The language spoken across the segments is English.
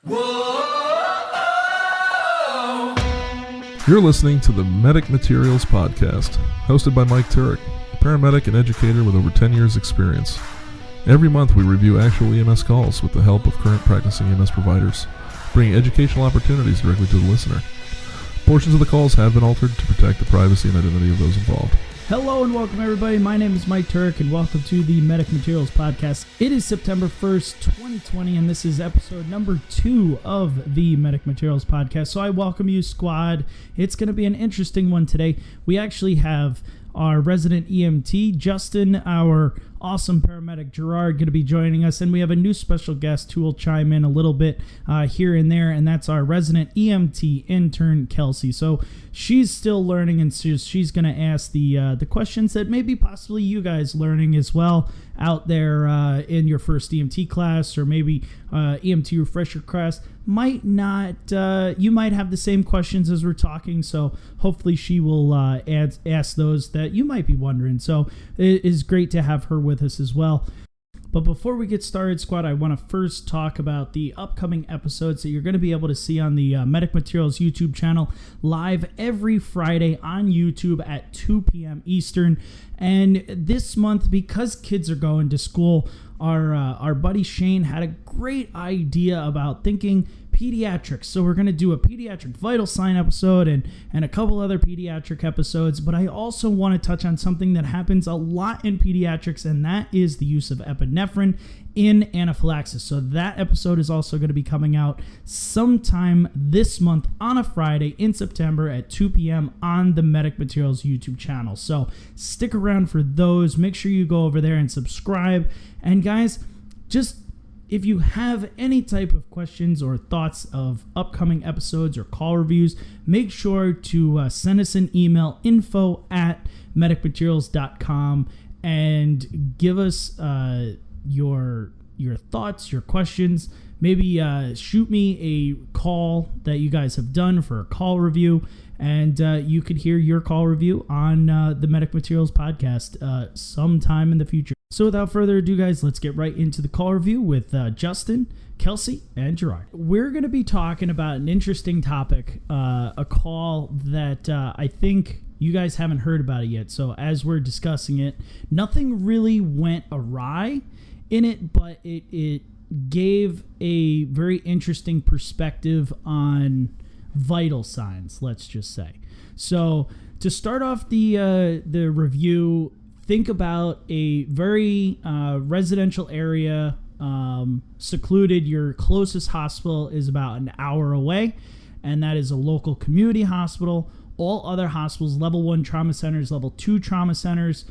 You're listening to the Medic Materials Podcast, hosted by Mike Turek, a paramedic and educator with over 10 years' experience. Every month we review actual EMS calls with the help of current practicing EMS providers, bringing educational opportunities directly to the listener. Portions of the calls have been altered to protect the privacy and identity of those involved. Hello and welcome everybody. My name is Mike Turek and welcome to the Medic Materials Podcast. It is September 1st, 2020 and this is episode number 2 of the Medic Materials Podcast. So I welcome you, squad. It's going to be an interesting one today. We actually have our resident EMT, Justin, our awesome paramedic, Gerard, going to be joining us, and we have a new special guest who will chime in a little bit here and there, and that's our resident EMT intern, Kelsey. So she's still learning, and she's going to ask the questions that maybe possibly you guys learning as well out there in your first EMT class, or maybe EMT refresher class. Might not, you might have the same questions as we're talking, so hopefully she will ask those that you might be wondering. So it is great to have her with us as well. But before we get started, squad, I want to first talk about the upcoming episodes that you're going to be able to see on the Medic Materials YouTube channel live every Friday on YouTube at 2 p.m. Eastern. And this month, because kids are going to school, our buddy Shane had a great idea about thinking pediatrics. So we're going to do a pediatric vital sign episode and a couple other pediatric episodes. But I also want to touch on something that happens a lot in pediatrics, and that is the use of epinephrine in anaphylaxis. So that episode is also going to be coming out sometime this month on a Friday in September at 2 p.m. on the Medic Materials YouTube channel. So stick around for those. Make sure you go over there and subscribe. And guys, just if you have any type of questions or thoughts of upcoming episodes or call reviews, make sure to send us an email, info@medicmaterials.com, and give us your thoughts, your questions. Maybe shoot me a call that you guys have done for a call review, and you could hear your call review on the Medic Materials Podcast sometime in the future. So without further ado, guys, let's get right into the call review with Justin, Kelsey, and Gerard. We're going to be talking about an interesting topic, a call that I think you guys haven't heard about it yet. So as we're discussing it, nothing really went awry in it, but it gave a very interesting perspective on vital signs, let's just say. So to start off the review, think about a very residential area, secluded. Your closest hospital is about an hour away, and that is a local community hospital. All other hospitals, level 1 trauma centers, level 2 trauma centers,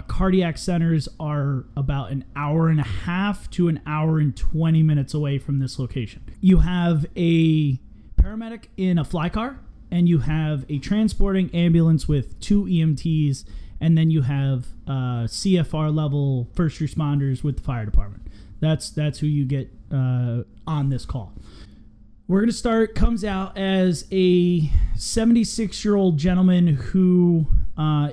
cardiac centers are about an hour and a half to an hour and 20 minutes away from this location. You have a paramedic in a fly car, and you have a transporting ambulance with 2 EMTs, and then you have CFR level first responders with the fire department. That's who you get on this call. We're going to start, comes out as a 76-year-old gentleman who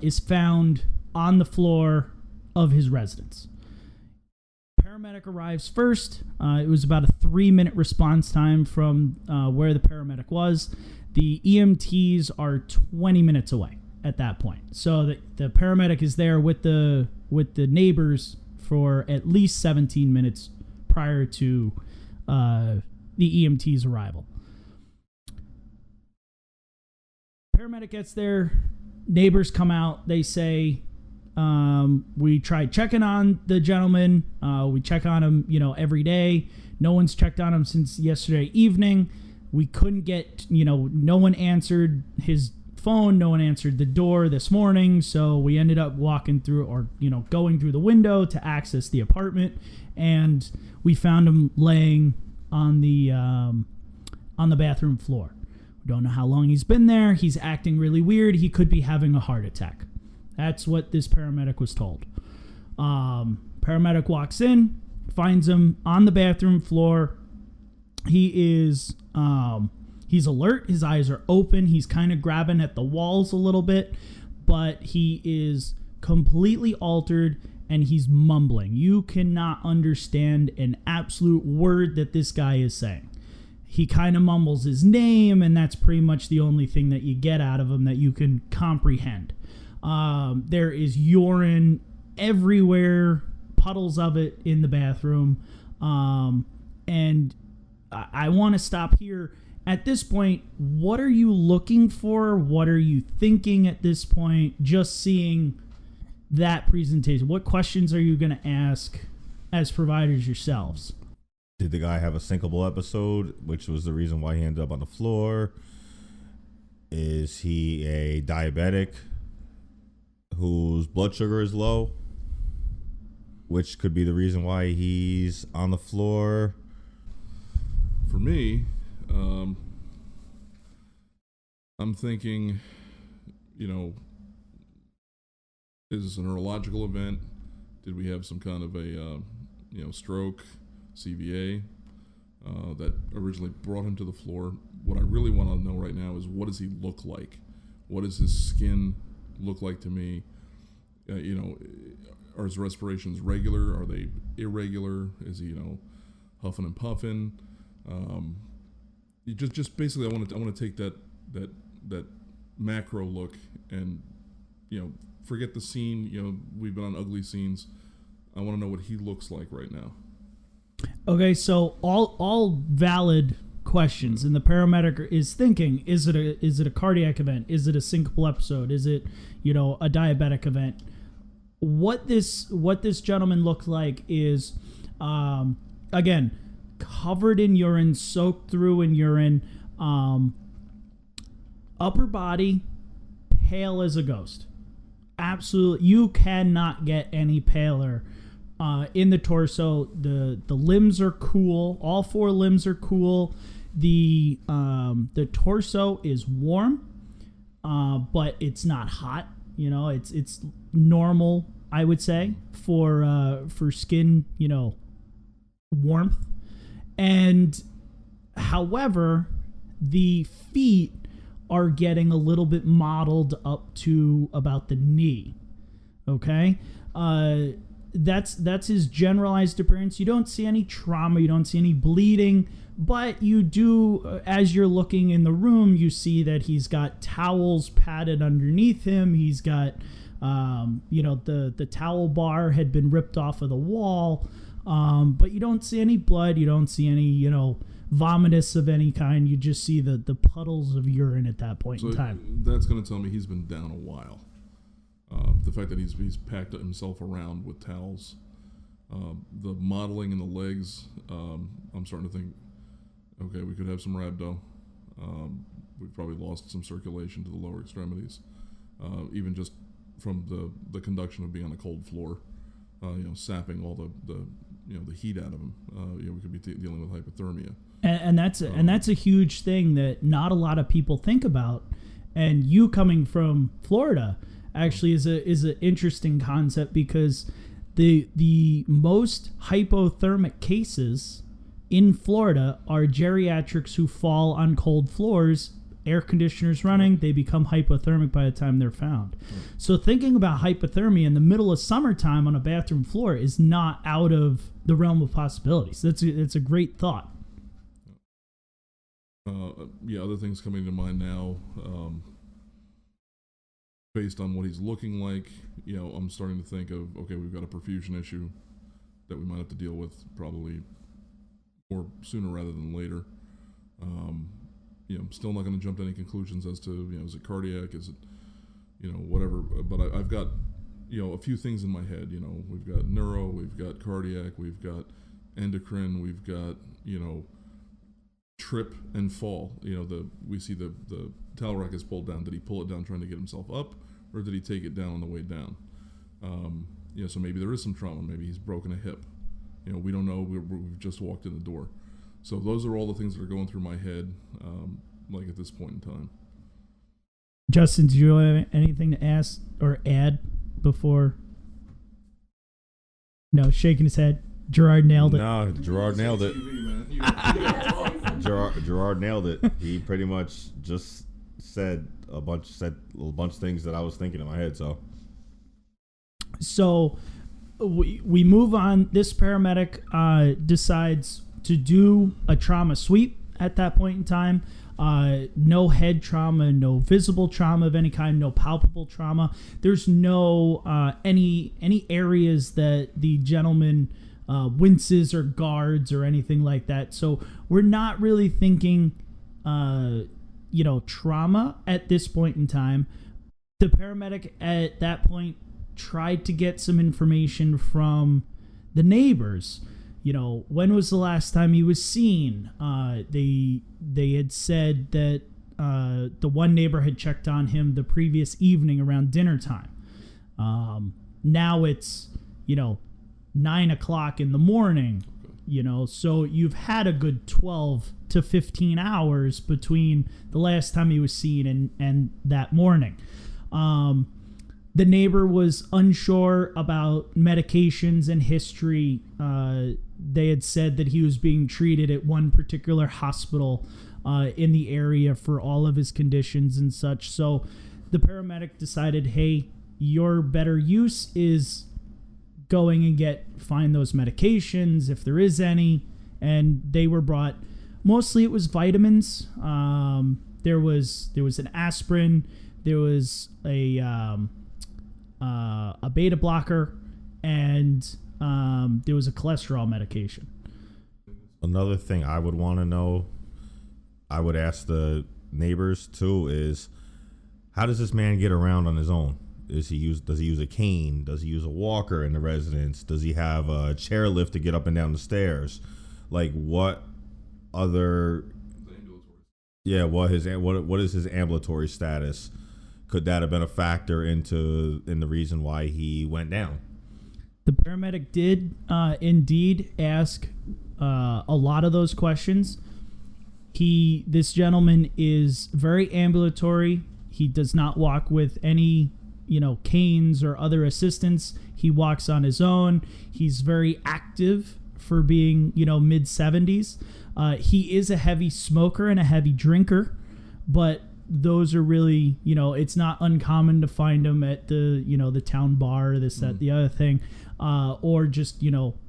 is found on the floor of his residence. Paramedic arrives first. It was about a 3-minute response time from where the paramedic was. The EMTs are 20 minutes away at that point. So the paramedic is there with the neighbors for at least 17 minutes prior to the EMT's arrival. Paramedic gets there, neighbors come out, they say, we tried checking on the gentleman, we check on him, every day. No one's checked on him since yesterday evening. We couldn't get, no one answered his phone, no one answered the door this morning, so we ended up walking through, or going through the window to access the apartment, and we found him laying on the bathroom floor. We don't know how long he's been there. He's acting really weird. He could be having a heart attack. That's what this paramedic was told. Paramedic walks in, finds him on the bathroom floor. He is he's alert. His eyes are open. He's kind of grabbing at the walls a little bit, but he is completely altered and he's mumbling. You cannot understand an absolute word that this guy is saying. he kind of mumbles his name, and that's pretty much the only thing that you get out of him that you can comprehend. There is urine everywhere, puddles of it in the bathroom. And I want to stop here. At this point, what are you looking for? What are you thinking at this point? Just seeing that presentation. What questions are you going to ask as providers yourselves? Did the guy have a sinkable episode, which was the reason why he ended up on the floor? Is he a diabetic whose blood sugar is low, which could be the reason why he's on the floor? For me, I'm thinking, is this a neurological event? Did we have some kind of a, stroke, CVA, that originally brought him to the floor? What I really want to know right now is, what does he look like? What does his skin look like to me? Are his respirations regular? Are they irregular? Is he, huffing and puffing? Just basically, I want to take that macro look and, forget the scene. We've been on ugly scenes. I want to know what he looks like right now. Okay, so all valid questions, and the paramedic is thinking: is it a cardiac event? Is it a syncopal episode? Is it a diabetic event? What this gentleman looked like is, again, covered in urine, soaked through in urine, upper body pale as a ghost. Absolutely, you cannot get any paler. In the torso, the limbs are cool. All four limbs are cool. The torso is warm, but it's not hot. It's normal, I would say, for skin, warmth. And however, the feet are getting a little bit mottled up to about the knee. Okay? That's his generalized appearance. You don't see any trauma, you don't see any bleeding, but you do, as you're looking in the room, you see that he's got towels padded underneath him. He's got, the towel bar had been ripped off of the wall, but you don't see any blood. You don't see any, vomitus of any kind. You just see the puddles of urine at that point in time. That's going to tell me he's been down a while. The fact that he's packed himself around with towels, the modeling in the legs, I'm starting to think, okay, we could have some rhabdo. We've probably lost some circulation to the lower extremities, even just from the conduction of being on a cold floor, sapping all the heat out of him. We could be dealing with hypothermia. And that's a huge thing that not a lot of people think about. And you coming from Florida actually is an interesting concept, because the most hypothermic cases in Florida are geriatrics who fall on cold floors, air conditioners running, they become hypothermic by the time they're found. So thinking about hypothermia in the middle of summertime on a bathroom floor is not out of the realm of possibilities. It's a great thought. Other things coming to mind now, based on what he's looking like, I'm starting to think of, okay, we've got a perfusion issue that we might have to deal with probably more sooner rather than later. I'm still not going to jump to any conclusions as to, is it cardiac, is it, whatever. But I've got, a few things in my head. We've got neuro, we've got cardiac, we've got endocrine, we've got, trip and fall. We see the towel rack is pulled down. Did he pull it down trying to get himself up, or did he take it down on the way down? So maybe there is some trauma. Maybe he's broken a hip. We don't know. We've just walked in the door. So those are all the things that are going through my head, at this point in time. Justin, do you have anything to ask or add before? No, shaking his head. Gerard nailed it. No, Gerard nailed it. Gerard nailed it. He pretty much just said a bunch of things that I was thinking in my head. So we move on. This paramedic decides to do a trauma sweep at that point in time. No head trauma, no visible trauma of any kind, no palpable trauma. There's no any areas that the gentleman winces or guards or anything like that. So we're not really thinking, trauma at this point in time. The paramedic at that point tried to get some information from the neighbors. When was the last time he was seen? They had said that the one neighbor had checked on him the previous evening around dinner time. Now it's 9 o'clock in the morning. So you've had a good 12 to 15 hours between the last time he was seen and that morning. The neighbor was unsure about medications and history. They had said that he was being treated at one particular hospital in the area for all of his conditions and such. So the paramedic decided, hey, your better use is going and find those medications if there is any. And they were brought. Mostly it was vitamins. There was an aspirin. There was a beta blocker, and there was a cholesterol medication. Another thing I would want to know, I would ask the neighbors too, is how does this man get around on his own? Does he use a cane? Does he use a walker in the residence? Does he have a chairlift to get up and down the stairs? Like what other? Yeah, what is his ambulatory status? Could that have been a factor in the reason why he went down? The paramedic did indeed ask a lot of those questions. This gentleman is very ambulatory. He does not walk with any, canes or other assistance. He walks on his own. He's very active for being, mid 70s. He is a heavy smoker and a heavy drinker, but those are really, it's not uncommon to find him at the town bar, this, that, the other thing, or just,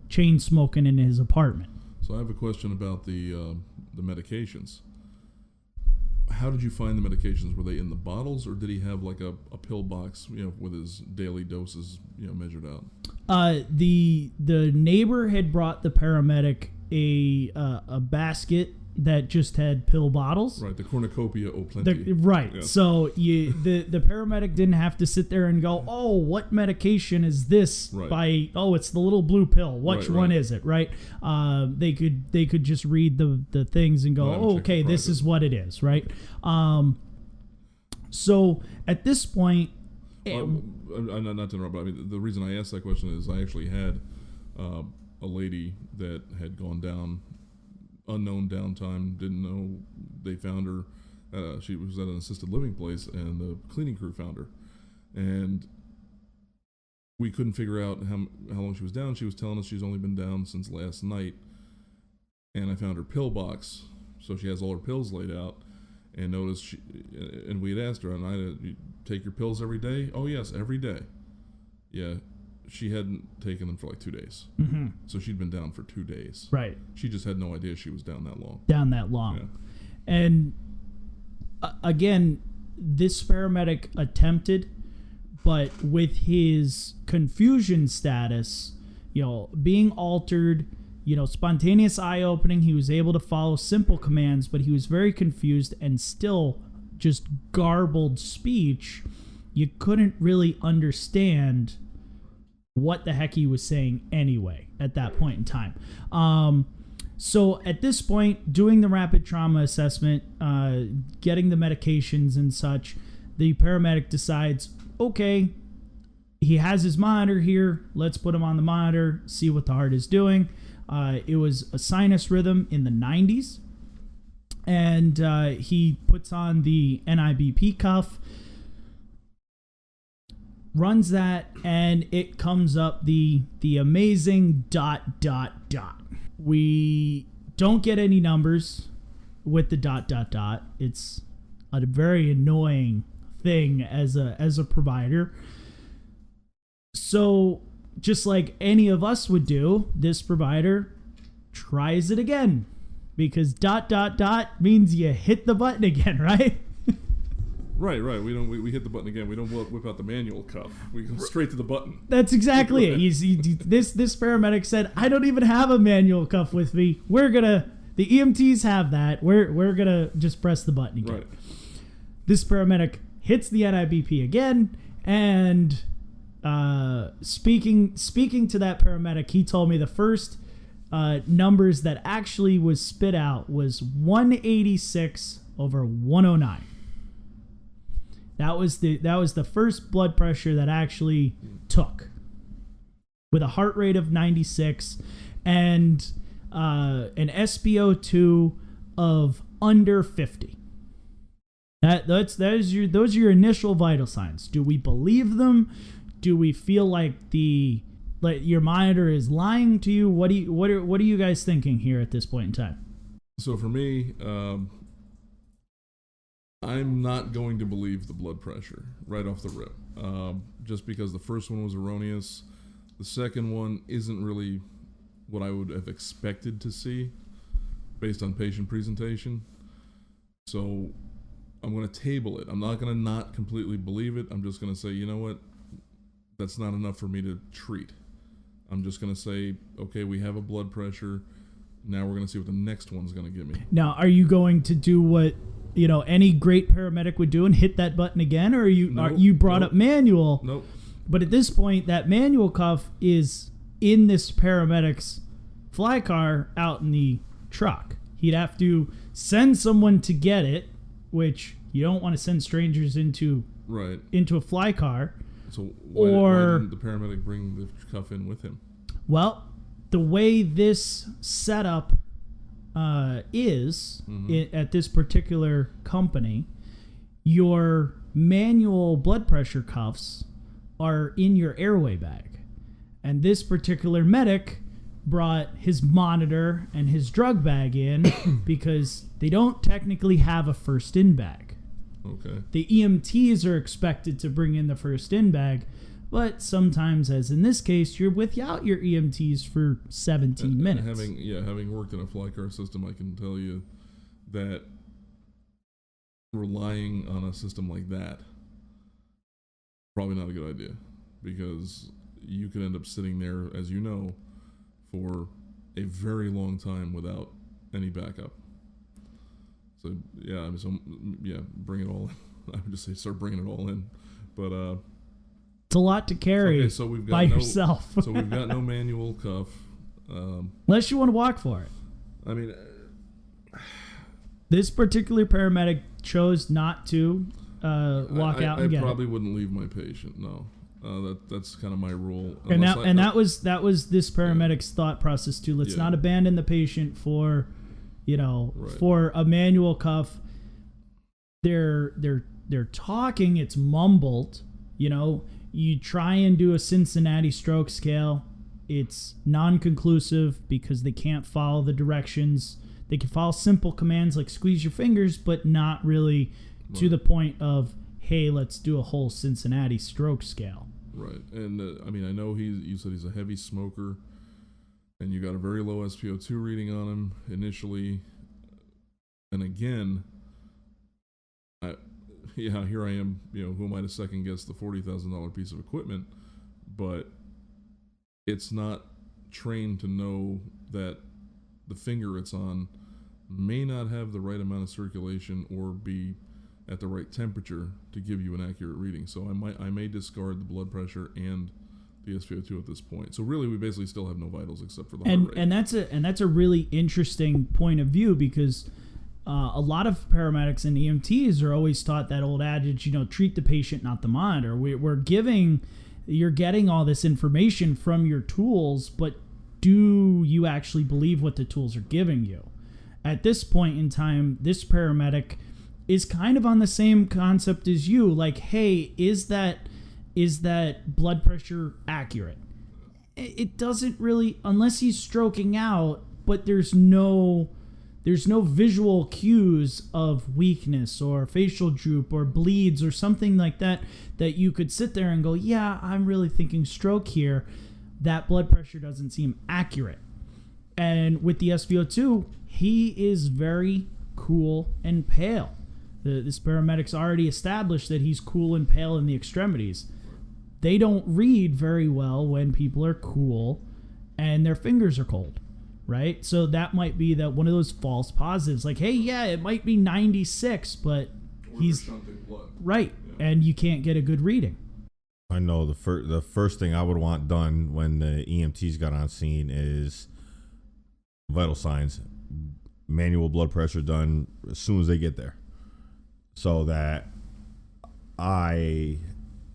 chain smoking in his apartment. So I have a question about the medications. How did you find the medications? Were they in the bottles, or did he have like a pill box, with his daily doses, measured out? The neighbor had brought the paramedic a basket that just had pill bottles. Right, the cornucopia o plenty. Right. Yes. So the paramedic didn't have to sit there and go, oh, what medication is this? Right. It's the little blue pill. Which one is it? Right. They could just read the things and go, oh, okay, this is what it is. Right. So at this point, not to interrupt, but I mean, the reason I asked that question is I actually had a lady that had gone down, unknown downtime, didn't know they found her. She was at an assisted living place, and the cleaning crew found her, and we couldn't figure out how long she was down. She was telling us she's only been down since last night, and I found her pill box, so she has all her pills laid out, and noticed and we had asked her, you take your pills every day? Oh yes, every day. Yeah. She hadn't taken them for like 2 days. Mm-hmm. So she'd been down for 2 days. Right. She just had no idea she was down that long. Yeah. And again, this paramedic attempted, but with his confusion status, being altered, spontaneous eye opening, he was able to follow simple commands, but he was very confused and still just garbled speech. You couldn't really understand what the heck he was saying anyway at that point in time. So at this point, doing the rapid trauma assessment, getting the medications and such, the paramedic decides, okay, he has his monitor here. Let's put him on the monitor, see what the heart is doing. It was a sinus rhythm in the 90s. And he puts on the NIBP cuff, runs that, and it comes up the amazing ... We don't get any numbers with the ... It's a very annoying thing as a provider. So just like any of us would do, this provider tries it again. because ... means you hit the button again, right? Right. We hit the button again. We don't whip out the manual cuff. We go straight to the button. That's exactly it. This paramedic said, I don't even have a manual cuff with me. The EMTs have that. We're gonna just press the button again. Right. This paramedic hits the NIBP again, and speaking to that paramedic, he told me the first numbers that actually was spit out was 186 over 109. That was the first blood pressure that actually took, with a heart rate of 96 and an SpO2 of under 50. Those are your initial vital signs. Do we believe them? Do we feel like your monitor is lying to you? What are you guys thinking here at this point in time? So for me, I'm not going to believe the blood pressure right off the rip, just because the first one was erroneous. The second one isn't really what I would have expected to see based on patient presentation. So I'm going to table it. I'm not going to not completely believe it. I'm just going to say, you know what? That's not enough for me to treat. I'm just going to say, okay, we have a blood pressure. Now we're going to see what the next one's going to give me. Now, are you going to do what any great paramedic would do and hit that button again, or you brought up manual? Nope. But at this point, that manual cuff is in this paramedic's fly car out in the truck. He'd have to send someone to get it, which you don't want to send strangers into a fly car. So why didn't the paramedic bring the cuff in with him? Well, the way this setup is at this particular company, your manual blood pressure cuffs are in your airway bag. And this particular medic brought his monitor and his drug bag in because they don't technically have a first in bag. Okay. The EMTs are expected to bring in the first in bag, but sometimes, as in this case, you're without your EMTs for 17 minutes. Having worked in a fly car system, I can tell you that relying on a system like that, probably not a good idea, because you could end up sitting there, as you know, for a very long time without any backup. So bring it all in. I would just say start bringing it all in, but it's a lot to carry by yourself. So we've got no manual cuff, unless you want to walk for it. I mean, this particular paramedic chose not to walk out and get it. I probably wouldn't leave my patient. No. That's kind of my rule. That was this paramedic's thought process too. Let's not abandon the patient for, for a manual cuff. They're talking. It's mumbled. You try and do a Cincinnati stroke scale. It's non-conclusive because they can't follow the directions. They can follow simple commands like squeeze your fingers, but not really to the point of, hey, let's do a whole Cincinnati stroke scale. Right. And I know you said he's a heavy smoker, and you got a very low SpO2 reading on him initially. And again, here I am, who am I to second guess the $40,000 piece of equipment? But it's not trained to know that the finger it's on may not have the right amount of circulation or be at the right temperature to give you an accurate reading. So I may discard the blood pressure and the SpO2 at this point. So really, we basically still have no vitals except for the heart rate. And that's a really interesting point of view, because a lot of paramedics and EMTs are always taught that old adage, treat the patient, not the monitor. You're getting all this information from your tools, but do you actually believe what the tools are giving you? At this point in time, this paramedic is kind of on the same concept as you. Like, hey, is that blood pressure accurate? It doesn't really, unless he's stroking out, but there's no visual cues of weakness or facial droop or bleeds or something like that you could sit there and go, yeah, I'm really thinking stroke here. That blood pressure doesn't seem accurate. And with the SpO2, he is very cool and pale. This paramedic's already established that he's cool and pale in the extremities. They don't read very well when people are cool and their fingers are cold, right? So that might be that one of those false positives. Like, hey, yeah, it might be 96, but he's right, and you can't get a good reading. I know the first thing I would want done when the EMTs got on scene is vital signs, manual blood pressure done as soon as they get there, so that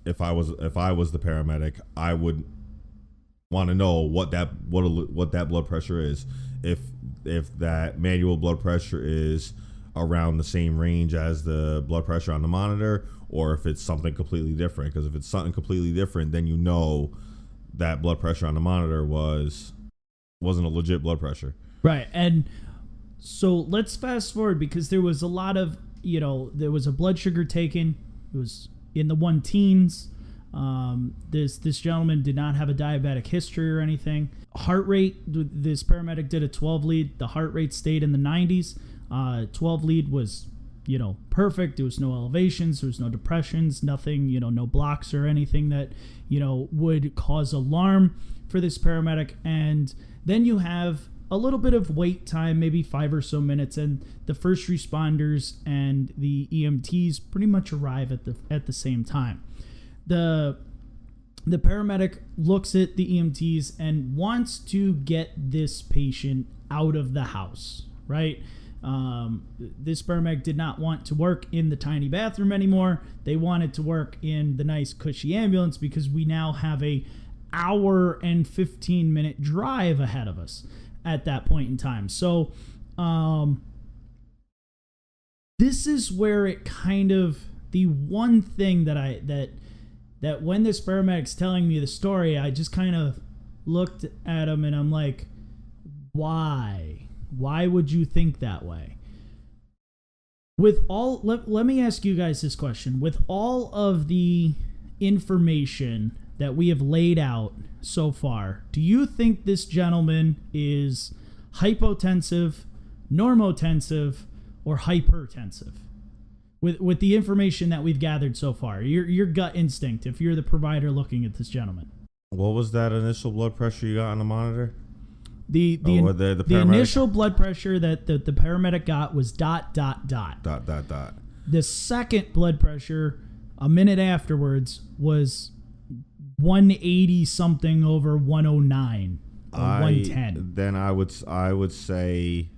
if I was the paramedic, I would want to know what that blood pressure is. If that manual blood pressure is around the same range as the blood pressure on the monitor, or if it's something completely different. Because if it's something completely different, then you know that blood pressure on the monitor wasn't a legit blood pressure. Right. And so let's fast forward, because there was a lot of, there was a blood sugar taken. It was in the 1-teens. This gentleman did not have a diabetic history or anything. Heart rate, this paramedic did a 12 lead. The heart rate stayed in the 90s. 12 lead was, perfect. There was no elevations. There was no depressions, nothing, no blocks or anything that, would cause alarm for this paramedic. And then you have a little bit of wait time, maybe 5 or so minutes, and the first responders and the EMTs pretty much arrive at the same time. The paramedic looks at the EMTs and wants to get this patient out of the house, right? This paramedic did not want to work in the tiny bathroom anymore. They wanted to work in the nice cushy ambulance, because we now have a hour and 15-minute drive ahead of us at that point in time. So this is where it kind of, the one thing that when this paramedic's telling me the story, I just kind of looked at him and I'm like, why? Why would you think that way? With all, let me ask you guys this question. With all of the information that we have laid out so far, do you think this gentleman is hypotensive, normotensive, or hypertensive? With the information that we've gathered so far, your gut instinct, if you're the provider looking at this gentleman. What was that initial blood pressure you got on the monitor? The initial blood pressure that the paramedic got was ... The second blood pressure, a minute afterwards, was 180 something over 109 or 110. Then I would say,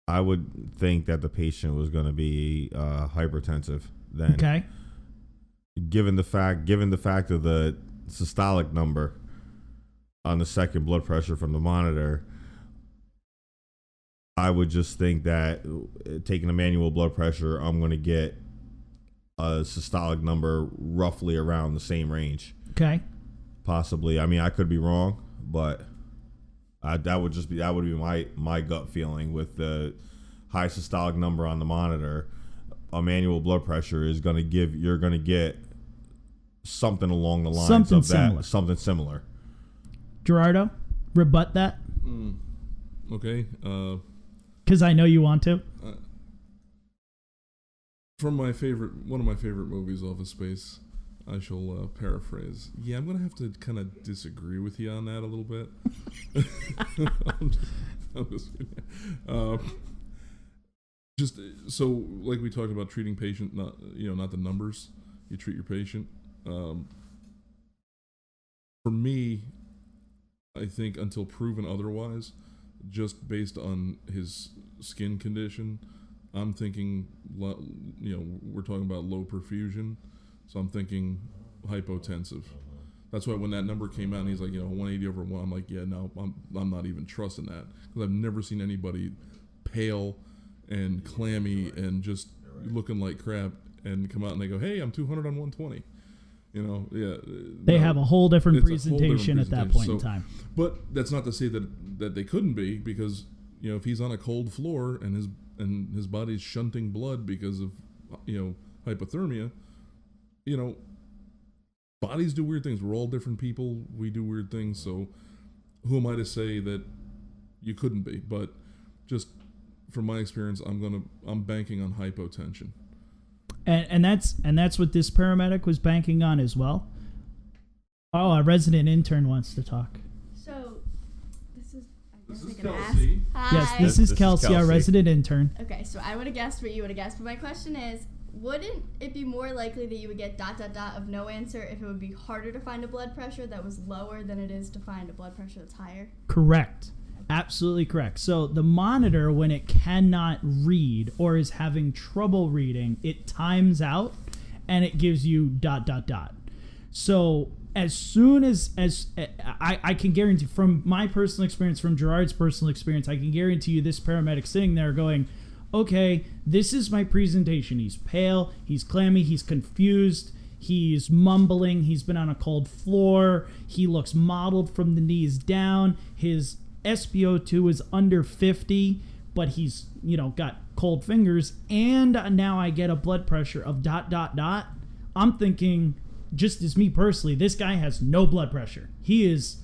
I would think that the patient was going to be hypertensive. Then, okay. Given the fact of the systolic number on the second blood pressure from the monitor, I would just think that taking a manual blood pressure, I'm going to get a systolic number roughly around the same range. Okay. Possibly. I mean, I could be wrong, but that would be my gut feeling. With the high systolic number on the monitor, a manual blood pressure is going to you're going to get something along the lines of that. Something similar. Gerardo, rebut that. Okay. Because I know you want to. From one of my favorite movies, Office Space, I shall paraphrase. Yeah, I'm going to have to kind of disagree with you on that a little bit. Just so, like we talked about treating patient, not the numbers. You treat your patient. For me, I think until proven otherwise, just based on his skin condition, I'm thinking, we're talking about low perfusion, so I'm thinking hypotensive. That's why when that number came out and he's like, 180 over 1, I'm like, yeah, no, I'm not even trusting that, because I've never seen anybody pale and clammy and just looking like crap and come out and they go, hey, I'm 200 on 120. They have a whole different presentation at that point in time. But that's not to say that they couldn't be, because if he's on a cold floor and his body's shunting blood because of hypothermia, bodies do weird things. We're all different people. We do weird things. So who am I to say that you couldn't be, but just from my experience, I'm banking on hypotension. And that's what this paramedic was banking on as well. Oh, a resident intern wants to talk. So, this is. I guess This I is can ask. Kelsey. Hi. Yes, this is Kelsey, our resident intern. Okay, so I would have guessed what you would have guessed, but my question is, wouldn't it be more likely that you would get ... of no answer if it would be harder to find a blood pressure that was lower than it is to find a blood pressure that's higher? Correct. Absolutely correct. So the monitor, when it cannot read or is having trouble reading, it times out and it gives you ... So as soon as I can guarantee, from my personal experience, from Gerard's personal experience, I can guarantee you this paramedic sitting there going, okay, this is my presentation. He's pale, he's clammy, he's confused, he's mumbling, he's been on a cold floor, he looks mottled from the knees down, his SpO2 is under 50, but he's, got cold fingers, and now I get a blood pressure of ... I'm thinking, just as me personally, this guy has no blood pressure. He is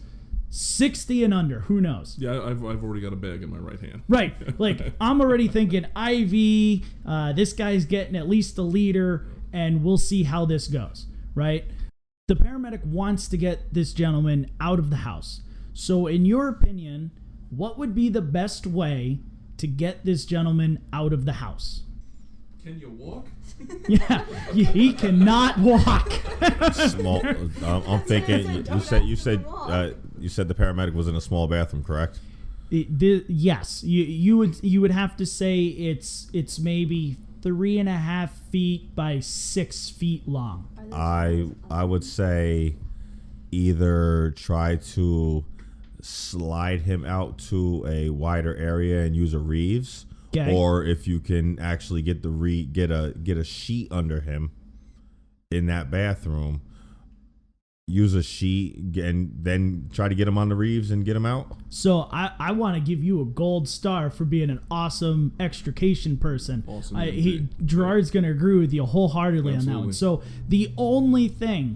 60 and under. Who knows? Yeah, I've already got a bag in my right hand. Right. Like, I'm already thinking IV, this guy's getting at least a liter, and we'll see how this goes, right? The paramedic wants to get this gentleman out of the house. So in your opinion, what would be the best way to get this gentleman out of the house? Can you walk? Yeah, he cannot walk. Small. I'm thinking. You said the paramedic was in a small bathroom, correct? Yes, you would have to say it's maybe 3.5 feet by 6 feet long. I would say either try to slide him out to a wider area and use a Reeves, okay, or if you can actually get get a sheet under him in that bathroom, use a sheet and then try to get him on the Reeves and get him out. So I want to give you a gold star for being an awesome extrication person. Awesome. Gerard's going to agree with you wholeheartedly on that one. Absolutely. So the only thing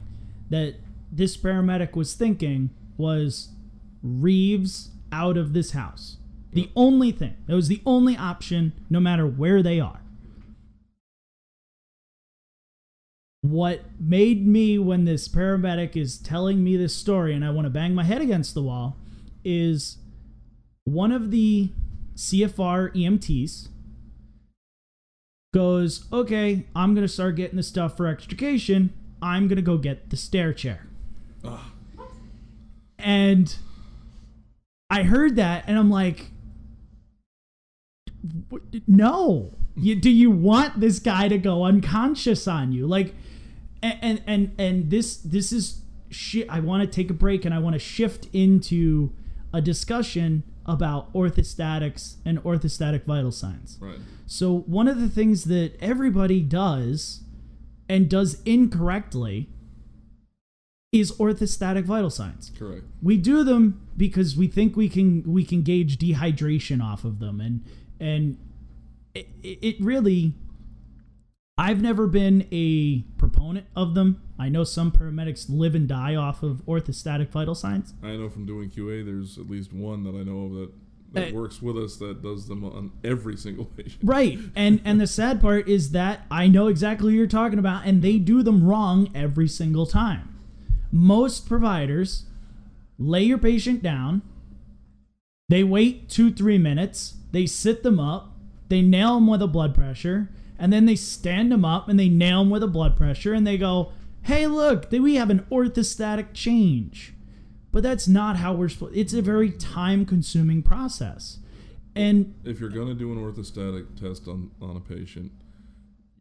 that this paramedic was thinking was Reeves out of this house. The only thing. That was the only option, no matter where they are. What made me, when this paramedic is telling me this story and I want to bang my head against the wall, is one of the CFR EMTs goes, okay, I'm going to start getting the stuff for extrication. I'm going to go get the stair chair. Ugh. And I heard that and I'm like, no. Do you want this guy to go unconscious on you? Like, and this is shit. I want to take a break and I want to shift into a discussion about orthostatics and orthostatic vital signs. Right. So one of the things that everybody does and does incorrectly is orthostatic vital signs. Correct. We do them because we think we can gauge dehydration off of them, and it really, I've never been a proponent of them. I know some paramedics live and die off of orthostatic vital signs. I know from doing QA, there's at least one that I know of that works with us that does them on every single patient. Right. And the sad part is that I know exactly what you're talking about, and they do them wrong every single time. Most providers lay your patient down, they wait 2-3 minutes, they sit them up, they nail them with a blood pressure, and then they stand them up and they nail them with a blood pressure, and they go, hey, look, we have an orthostatic change. But that's not how we're supposed. It's a very time-consuming process. And if you're going to do an orthostatic test on a patient,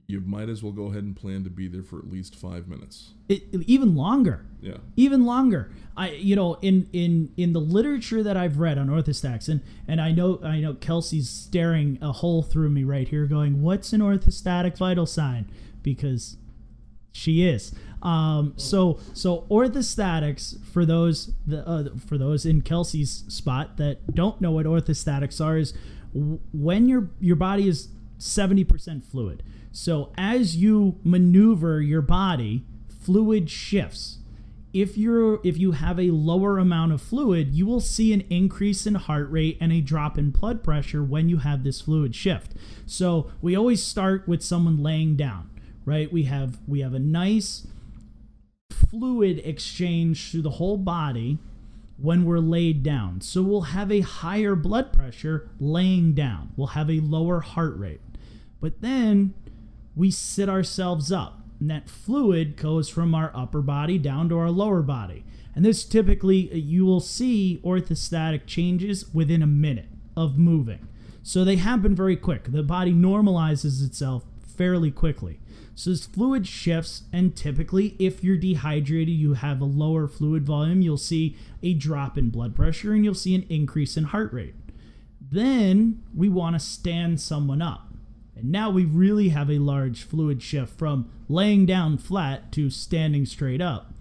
you might as well go ahead and plan to be there for at least 5 minutes. Even longer. Yeah. Even longer. In the literature that I've read on orthostatics, and I know Kelsey's staring a hole through me right here, going, "What's an orthostatic vital sign?" Because she is. So orthostatics, for those in Kelsey's spot that don't know what orthostatics are, is when your body is 70% fluid. So as you maneuver your body, fluid shifts. if you have a lower amount of fluid, you will see an increase in heart rate and a drop in blood pressure when you have this fluid shift. So we always start with someone laying down, right? We have a nice fluid exchange through the whole body when we're laid down. So we'll have a higher blood pressure laying down. We'll have a lower heart rate. But then we sit ourselves up. And that fluid goes from our upper body down to our lower body. And this typically, you will see orthostatic changes within a minute of moving. So they happen very quick. The body normalizes itself fairly quickly. So this fluid shifts, and typically if you're dehydrated, you have a lower fluid volume, you'll see a drop in blood pressure and you'll see an increase in heart rate. Then we want to stand someone up. And now we really have a large fluid shift from laying down flat to standing straight up.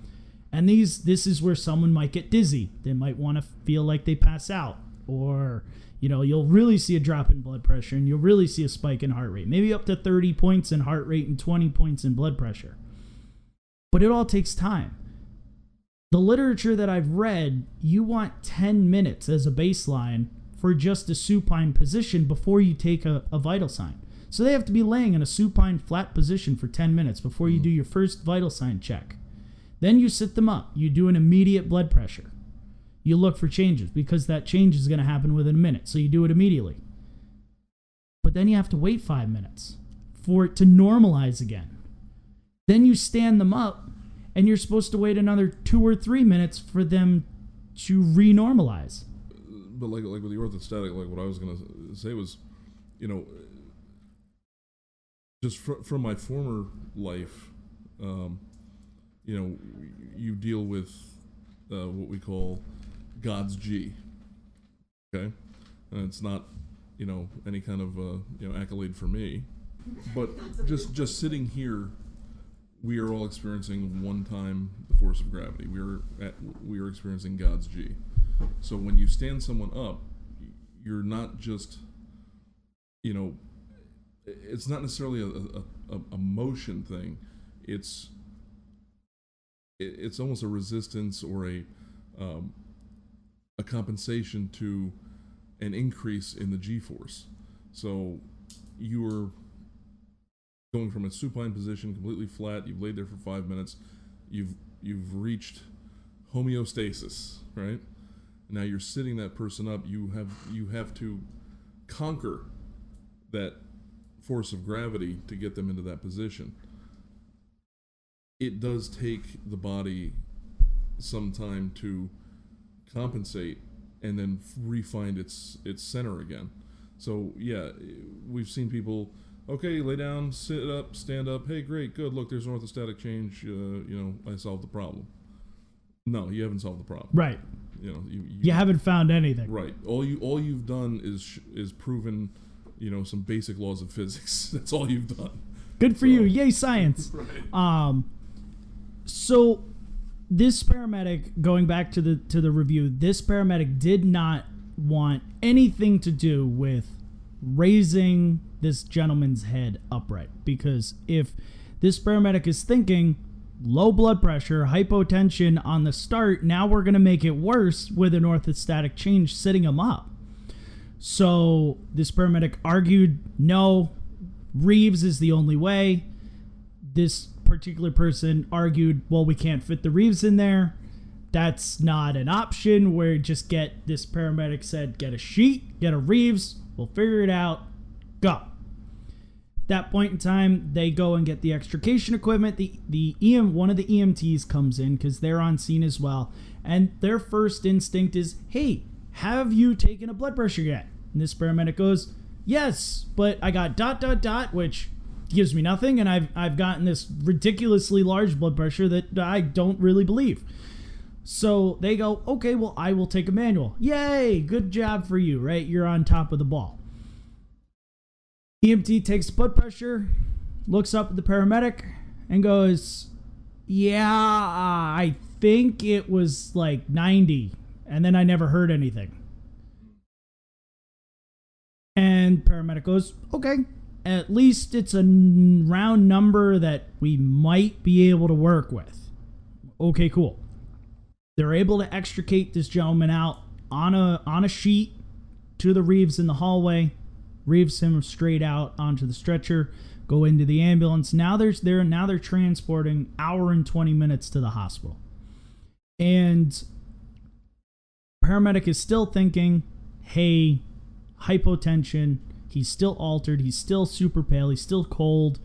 And this is where someone might get dizzy. They might want to feel like they pass out. Or, you'll really see a drop in blood pressure and you'll really see a spike in heart rate. Maybe up to 30 points in heart rate and 20 points in blood pressure. But it all takes time. The literature that I've read, you want 10 minutes as a baseline for just a supine position before you take a vital sign. So they have to be laying in a supine flat position for 10 minutes before you do your first vital sign check. Then you sit them up. You do an immediate blood pressure. You look for changes because that change is going to happen within a minute. So you do it immediately. But then you have to wait 5 minutes for it to normalize again. Then you stand them up and you're supposed to wait another 2 or 3 minutes for them to renormalize. But like with the orthostatic, like what I was going to say was, just from my former life, you deal with what we call God's G. Okay, and it's not any kind of accolade for me, but just sitting here, we are all experiencing one time the force of gravity. We are experiencing God's G. So when you stand someone up, you're not just it's not necessarily a motion thing. It's almost a resistance or a compensation to an increase in the G-force. So you're going from a supine position, completely flat. You've laid there for 5 minutes. You've reached homeostasis, right? Now you're sitting that person up. You have to conquer that force of gravity to get them into that position. It does take the body some time to compensate and then re-find its center again. So yeah, we've seen people, okay, lay down, sit up, stand up, hey, great, good, look, there's an orthostatic change, I solved the problem. No, you haven't solved the problem. Right. You haven't found anything. Right. All you've done is proven some basic laws of physics. That's all you've done. Good for you. Yay, science. Right. So this paramedic, going back to the review, this paramedic did not want anything to do with raising this gentleman's head upright, because if this paramedic is thinking low blood pressure, hypotension on the start, now we're going to make it worse with an orthostatic change sitting him up. So this paramedic argued, no, Reeves is the only way. This particular person argued, well, we can't fit the Reeves in there. That's not an option. Where just get, this paramedic said, get a sheet, get a Reeves, we'll figure it out, go. At that point in time, they go and get the extrication equipment. One of the EMTs comes in because they're on scene as well. And their first instinct is, hey, have you taken a blood pressure yet? And this paramedic goes, yes, but I got ... which gives me nothing, and I've gotten this ridiculously large blood pressure that I don't really believe. So they go, okay, well, I will take a manual. Yay, good job for you, right? You're on top of the ball. EMT takes blood pressure, looks up at the paramedic, and goes, yeah, I think it was like 90, and then I never heard anything. And paramedic goes, okay, at least it's a round number that we might be able to work with. Okay, cool. They're able to extricate this gentleman out on a sheet to the Reeves in the hallway. Reeves him straight out onto the stretcher, go into the ambulance. Now they're transporting hour and 20 minutes to the hospital. And paramedic is still thinking, hey, hypotension, he's still altered, he's still super pale, he's still cold.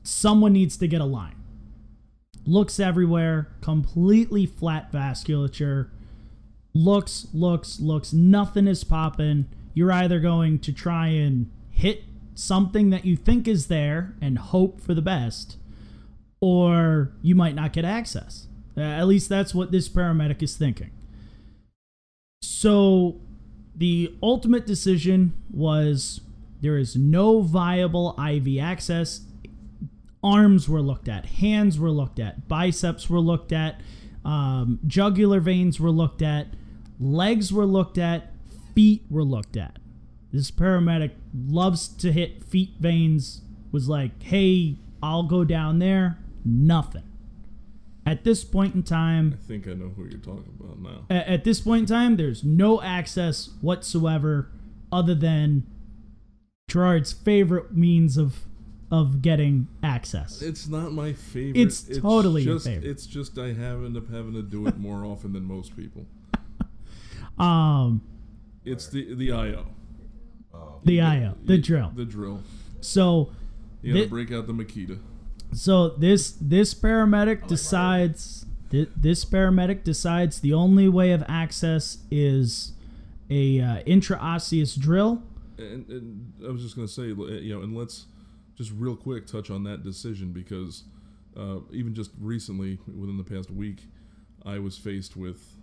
Someone needs to get a line. Looks everywhere, completely flat vasculature. Looks, nothing is popping. You're either going to try and hit something that you think is there and hope for the best, or you might not get access. At least that's what this paramedic is thinking. So the ultimate decision was there is no viable IV access. Arms were looked at, hands were looked at, biceps were looked at, jugular veins were looked at, legs were looked at, feet were looked at. This paramedic loves to hit feet veins, was like, hey, I'll go down there. Nothing. At this point in time, I think I know who you're talking about now. At this point in time, there's no access whatsoever other than Gerard's favorite means of getting access. It's not my favorite. It's totally your just, favorite. It's just I end up having to do it more often than most people. It's the IO. The drill. The drill. So You gotta break out the Makita. So this paramedic decides the only way of access is a intraosseous drill. And I was just gonna say, and let's just real quick touch on that decision, because even just recently, within the past week, I was faced with,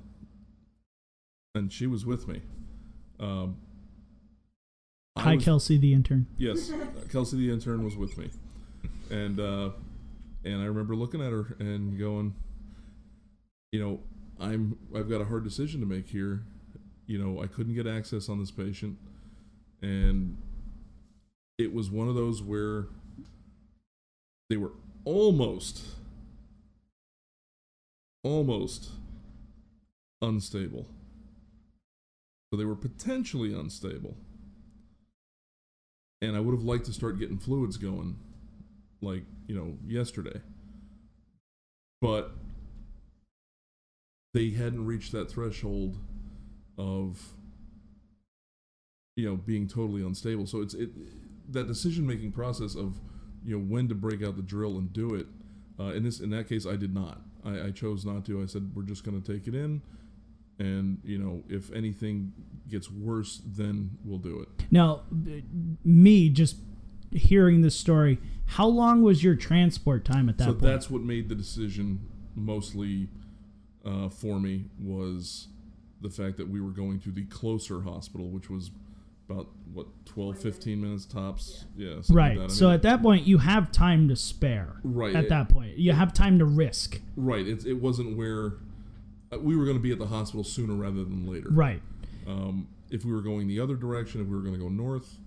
and she was with me. Hi, Kelsey, the intern. Yes, Kelsey, the intern, was with me, and I remember looking at her and going, I've got a hard decision to make here. I couldn't get access on this patient, and it was one of those where they were almost unstable. So they were potentially unstable. And I would have liked to start getting fluids going, yesterday. But they hadn't reached that threshold of, being totally unstable. So it's that decision-making process of, when to break out the drill and do it. In that case, I did not. I chose not to. I said, we're just going to take it in. And, if anything gets worse, then we'll do it. Now, me just hearing this story, how long was your transport time at that point? So that's what made the decision mostly for me, was the fact that we were going to the closer hospital, which was about, 12, 15 minutes tops? Yeah. Right. Like that. So at that point, you have time to spare. Right. At that point. You have time to risk. Right. It wasn't where we were going to be at the hospital sooner rather than later. Right. If we were going the other direction, if we were going to go north,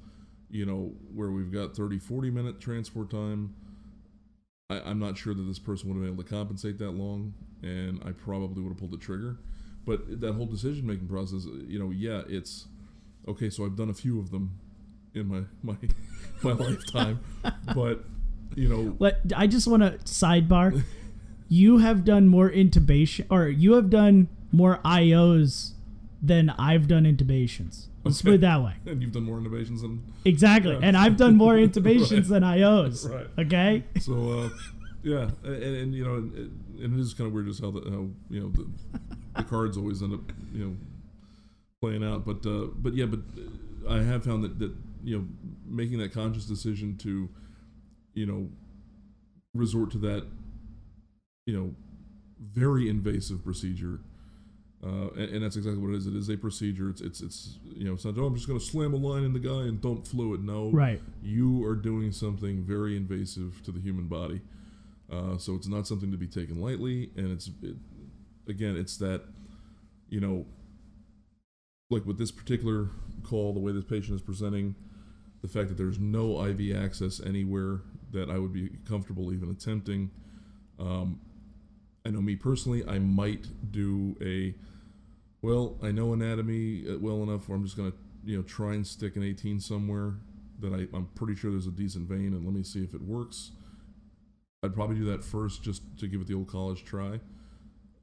where we've got 30, 40-minute transport time, I'm not sure that this person would have been able to compensate that long, and I probably would have pulled the trigger. But that whole decision-making process, it's, okay, so I've done a few of them in my lifetime, but, I just want to sidebar. You have done more intubation, or you have done more IOs than I've done intubations. Let's put it that way. And you've done more intubations than... Exactly. Yeah. And I've done more intubations than IOs. Right. Okay? So, yeah. And it is kind of weird just how the cards always end up, playing out. But I have found that making that conscious decision to, resort to that, very invasive procedure, and that's exactly what it is. It is a procedure. It's not, I'm just going to slam a line in the guy and dump fluid. No, right. You are doing something very invasive to the human body, so it's not something to be taken lightly. And it's that, like with this particular call, the way this patient is presenting, the fact that there's no IV access anywhere that I would be comfortable even attempting. I know me personally, I might do I know anatomy well enough where I'm just going to, try and stick an 18 somewhere that I'm pretty sure there's a decent vein, and let me see if it works. I'd probably do that first just to give it the old college try.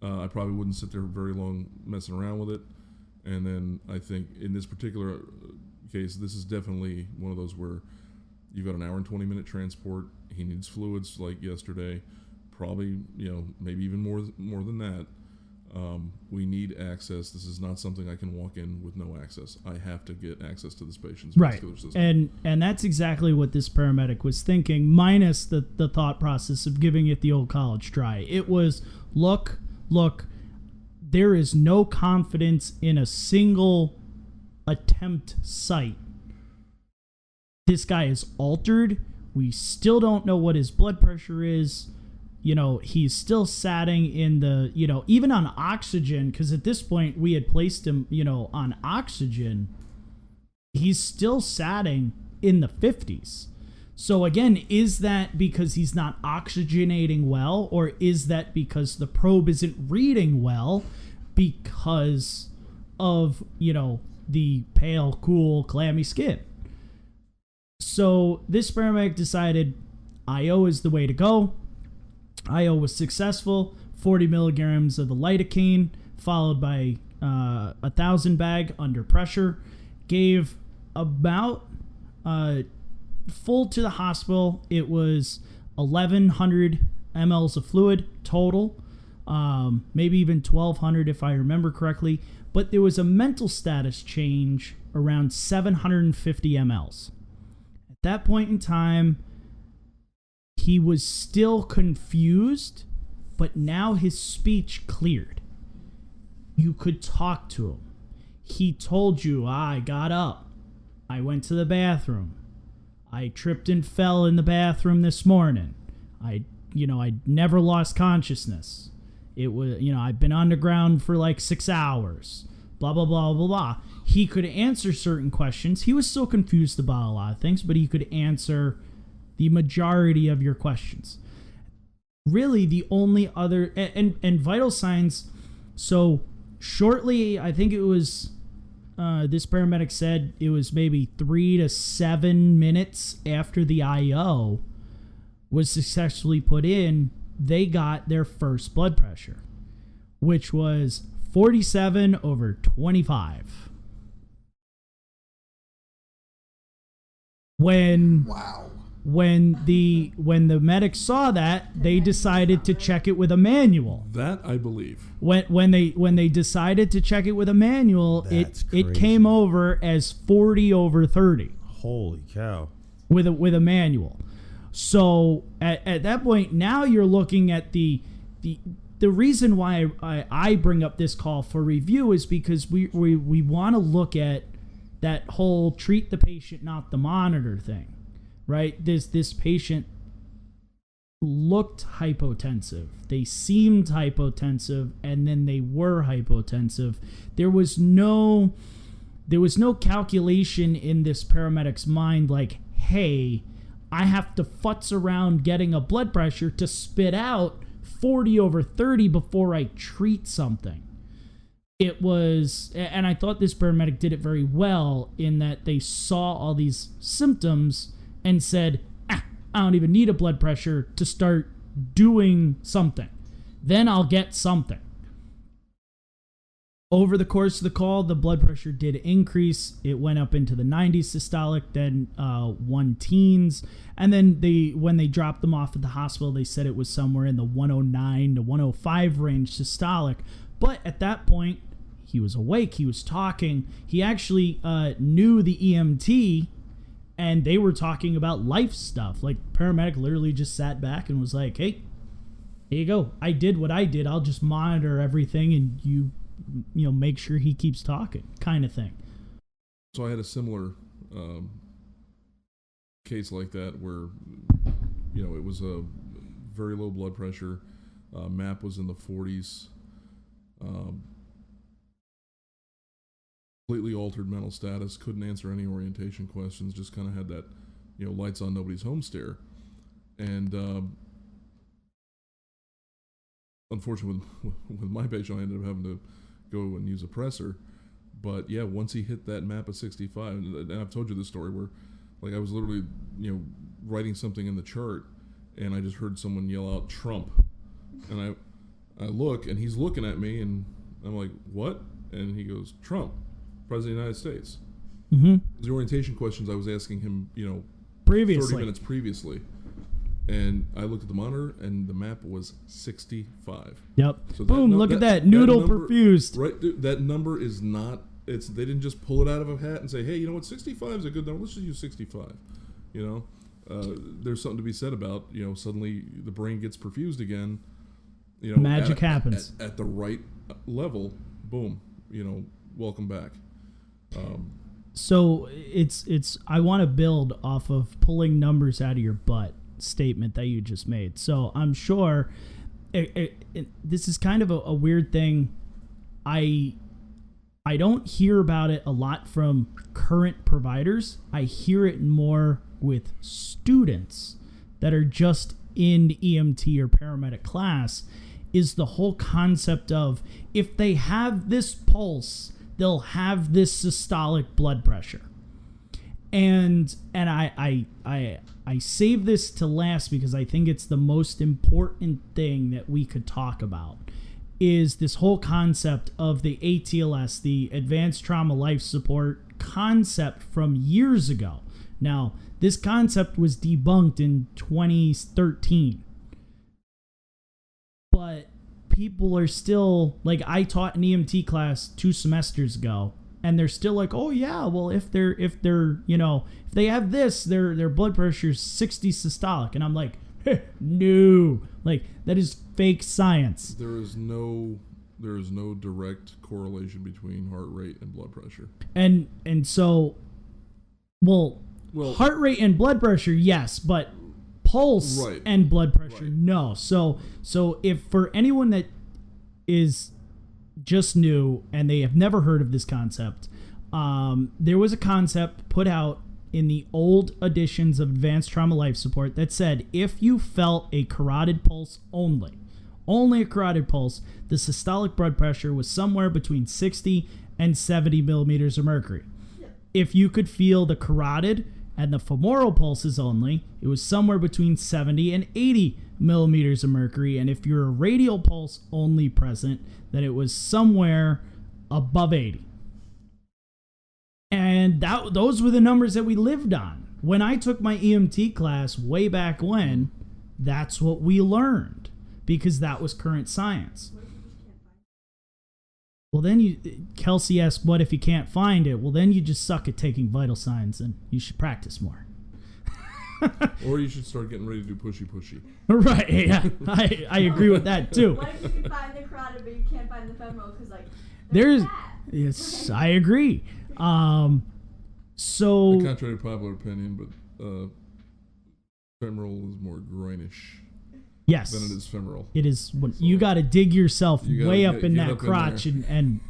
I probably wouldn't sit there very long messing around with it. And then I think in this particular case, this is definitely one of those where you've got an hour and 20-minute transport. He needs fluids like yesterday, probably, maybe even more than that. We need access. This is not something I can walk in with no access. I have to get access to this patient's vascular system. And that's exactly what this paramedic was thinking, minus the thought process of giving it the old college try. It was, look, there is no confidence in a single attempt site. This guy is altered. We still don't know what his blood pressure is. He's still satting in the, even on oxygen, because at this point we had placed him, on oxygen. He's still satting in the 50s. So again, is that because he's not oxygenating well, or is that because the probe isn't reading well because of, the pale, cool, clammy skin? So this paramedic decided IO is the way to go. IO was successful, 40 milligrams of the lidocaine, followed by 1,000 bag under pressure. Gave about full to the hospital. It was 1,100 mLs of fluid total, maybe even 1,200 if I remember correctly. But there was a mental status change around 750 mLs. At that point in time, he was still confused, but now his speech cleared. You could talk to him. He told you, I got up. I went to the bathroom. I tripped and fell in the bathroom this morning. I never lost consciousness. It was, I've been underground for like 6 hours. Blah, blah, blah, blah, blah. He could answer certain questions. He was still confused about a lot of things, but he could answer the majority of your questions. Really, the only other... And vital signs... So, shortly, I think it was... this paramedic said it was maybe 3 to 7 minutes after the IO was successfully put in, they got their first blood pressure, which was 47/25. Wow. When the medics saw that, they decided to check it with a manual. That I believe. When they decided to check it with a manual, it came over as 40/30. Holy cow! With a manual. So at that point, now you're looking at the reason why I bring up this call for review is because we want to look at that whole treat the patient, not the monitor thing. Right? This patient looked hypotensive. They seemed hypotensive, and then they were hypotensive. There was no calculation in this paramedic's mind like, hey, I have to futz around getting a blood pressure to spit out 40/30 before I treat something. It was, and I thought this paramedic did it very well in that they saw all these symptoms and said, I don't even need a blood pressure to start doing something. Then I'll get something. Over the course of the call, the blood pressure did increase. It went up into the 90s systolic, then 110s. And then when they dropped them off at the hospital, they said it was somewhere in the 109 to 105 range systolic. But at that point, he was awake. He was talking. He actually knew the EMT, and they were talking about life stuff. Like, paramedic literally just sat back and was like, hey, here you go. I did what I did. I'll just monitor everything, and you make sure he keeps talking, kind of thing. So I had a similar case like that where, it was a very low blood pressure. MAP was in the 40s. Completely altered mental status, couldn't answer any orientation questions, just kind of had that, lights on, nobody's home stare. And unfortunately, with my patient, I ended up having to go and use a presser. But yeah, once he hit that map of 65, and I've told you this story where, like, I was literally, writing something in the chart, and I just heard someone yell out Trump, and I look, and he's looking at me, and I'm like, what? And he goes, Trump, President of the United States. Mm-hmm. The orientation questions I was asking him, Previously. 30 minutes previously. And I looked at the monitor, and the map was 65. Yep. So Boom, look at that. Noodle perfused. Right, dude, that number is not, they didn't just pull it out of a hat and say, hey, you know what, 65 is a good number, let's just use 65. There's something to be said about, suddenly the brain gets perfused again. Magic happens. At the right level, boom, welcome back. So it's I want to build off of pulling numbers out of your butt statement that you just made. So I'm sure this is kind of a weird thing. I don't hear about it a lot from current providers. I hear it more with students that are just in EMT or paramedic class, is the whole concept of if they have this pulse, they'll have this systolic blood pressure. And I save this to last because I think it's the most important thing that we could talk about, is this whole concept of the ATLS, the Advanced Trauma Life Support concept from years ago. Now, this concept was debunked in 2013. But people are still, like, I taught an EMT class 2 semesters ago, and they're still like, oh yeah, well, if they have this, their blood pressure is 60 systolic. And I'm like, no, like, that is fake science. There is no direct correlation between heart rate and blood pressure. And so, well, heart rate and blood pressure, yes, but pulse and blood pressure, no. So if for anyone that is just new and they have never heard of this concept, there was a concept put out in the old editions of Advanced Trauma Life Support that said if you felt a carotid pulse only a carotid pulse, the systolic blood pressure was somewhere between 60 and 70 millimeters of mercury. If you could feel the carotid and the femoral pulses only, it was somewhere between 70 and 80 millimeters of mercury. And if you're a radial pulse only present, then it was somewhere above 80. And those were the numbers that we lived on. When I took my EMT class way back when, that's what we learned, because that was current science. Well, then Kelsey asked, what if you can't find it? Well, then you just suck at taking vital signs, and you should practice more. Or you should start getting ready to do pushy. Right, yeah. I agree with that, too. What if you can find the carotid, but you can't find the femoral? Because, Yes, I agree. So... Contrary to popular opinion, but femoral is more groinish. Yes. Than it is femoral. It is. You got to dig yourself way up in that crotch and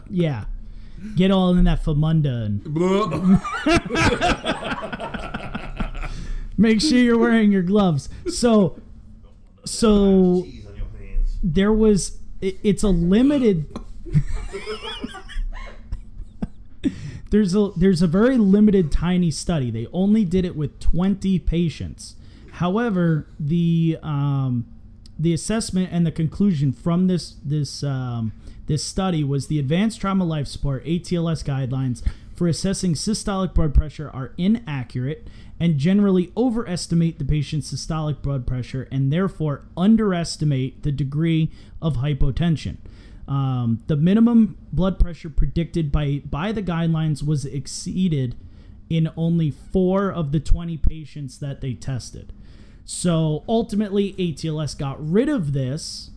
yeah, get all in that famunda and make sure you're wearing your gloves. So there was. It's a limited. There's a very limited, tiny study. They only did it with 20 patients. However, the assessment and the conclusion from this study was the Advanced Trauma Life Support ATLS guidelines for assessing systolic blood pressure are inaccurate and generally overestimate the patient's systolic blood pressure and therefore underestimate the degree of hypotension. The minimum blood pressure predicted by the guidelines was exceeded in only 4 of the 20 patients that they tested. So ultimately, ATLS got rid of this